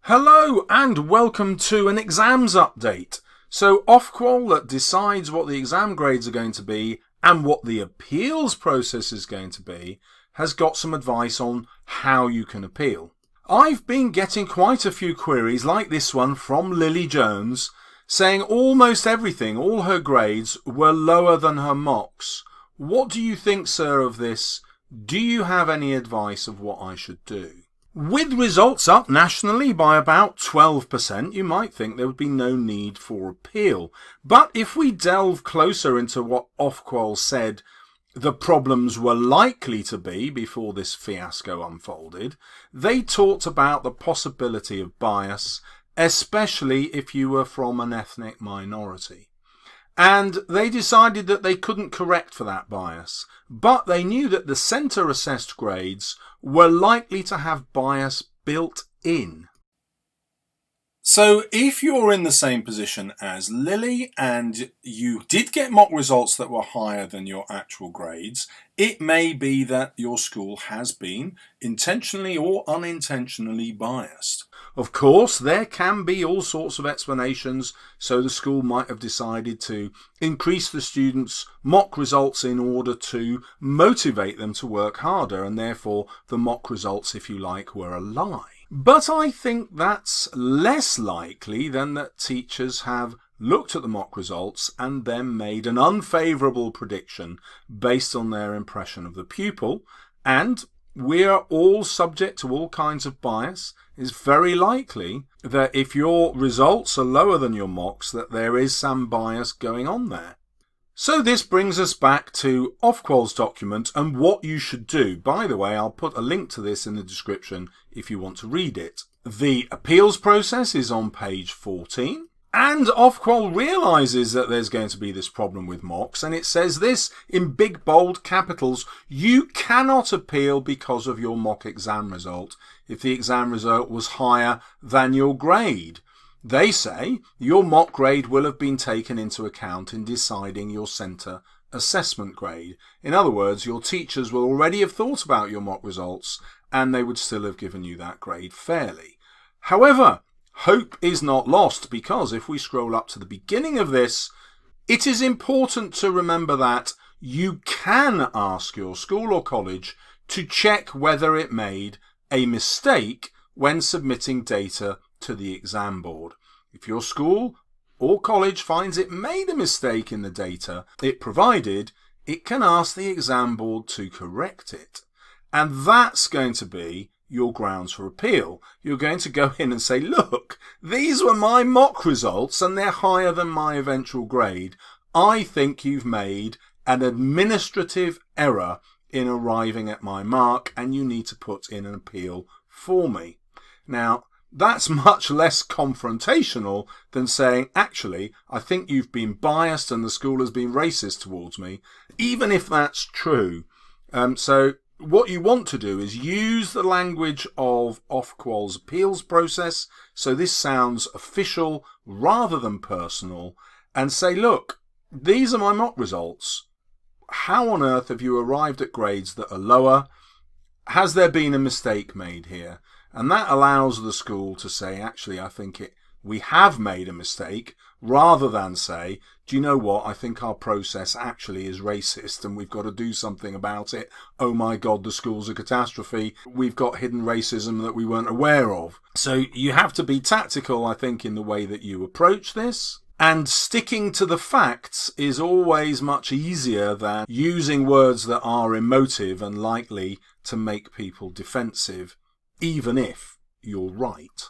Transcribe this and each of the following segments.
Hello and welcome to an exams update. So Ofqual, that decides what the exam grades are going to be and what the appeals process is going to be, has got some advice on how you can appeal. I've been getting quite a few queries like this one from Lily Jones saying almost everything, all her grades, were lower than her mocks. What do you think, sir, of this? Do you have any advice of what I should do? With results up nationally by about 12%, you might think there would be no need for appeal. But if we delve closer into what Ofqual said the problems were likely to be before this fiasco unfolded, they talked about the possibility of bias, especially if you were from an ethnic minority. And they decided that they couldn't correct for that bias, but they knew that the centre assessed grades were likely to have bias built in. So if you're in the same position as Lily and you did get mock results that were higher than your actual grades, it may be that your school has been intentionally or unintentionally biased. Of course, there can be all sorts of explanations, so the school might have decided to increase the students' mock results in order to motivate them to work harder, and therefore the mock results, if you like, were a lie. But I think that's less likely than that teachers have looked at the mock results and then made an unfavourable prediction based on their impression of the pupil, and we are all subject to all kinds of bias. It's very likely that if your results are lower than your mocks, that there is some bias going on there. So this brings us back to Ofqual's document and what you should do. By the way, I'll put a link to this in the description if you want to read it. The appeals process is on page 14. And Ofqual realises that there's going to be this problem with mocks, and it says this in big bold capitals: you cannot appeal because of your mock exam result if the exam result was higher than your grade. They say your mock grade will have been taken into account in deciding your centre assessment grade. In other words, your teachers will already have thought about your mock results and they would still have given you that grade fairly. However, hope is not lost, because if we scroll up to the beginning of this, it is important to remember that you can ask your school or college to check whether it made a mistake when submitting data to the exam board. If your school or college finds it made a mistake in the data it provided, it can ask the exam board to correct it. And that's going to be your grounds for appeal. You're going to go in and say, look, these were my mock results and they're higher than my eventual grade. I think you've made an administrative error in arriving at my mark and you need to put in an appeal for me. Now, that's much less confrontational than saying, actually, I think you've been biased and the school has been racist towards me, even if that's true. So what you want to do is use the language of Ofqual's appeals process, so this sounds official rather than personal, and say, look, these are my mock results. How on earth have you arrived at grades that are lower? Has there been a mistake made here? And that allows the school to say, actually, I think we have made a mistake, rather than say, do you know what, I think our process actually is racist and we've got to do something about it. Oh my God, the school's a catastrophe. We've got hidden racism that we weren't aware of. So you have to be tactical, I think, in the way that you approach this. And sticking to the facts is always much easier than using words that are emotive and likely to make people defensive, even if you're right.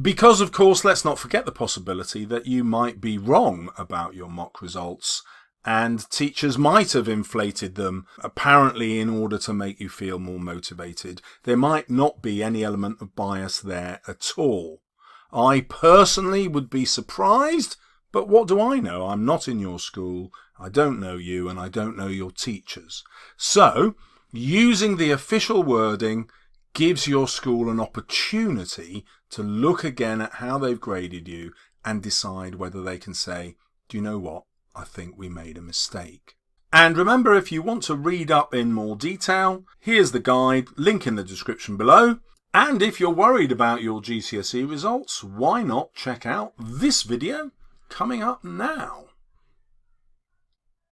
Because, of course, let's not forget the possibility that you might be wrong about your mock results and teachers might have inflated them, apparently in order to make you feel more motivated. There might not be any element of bias there at all. I personally would be surprised, but what do I know? I'm not in your school, I don't know you, and I don't know your teachers. So, using the official wording gives your school an opportunity to look again at how they've graded you and decide whether they can say, do you know what, I think we made a mistake. And remember, if you want to read up in more detail, here's the guide, link in the description below. And if you're worried about your GCSE results, why not check out this video coming up now?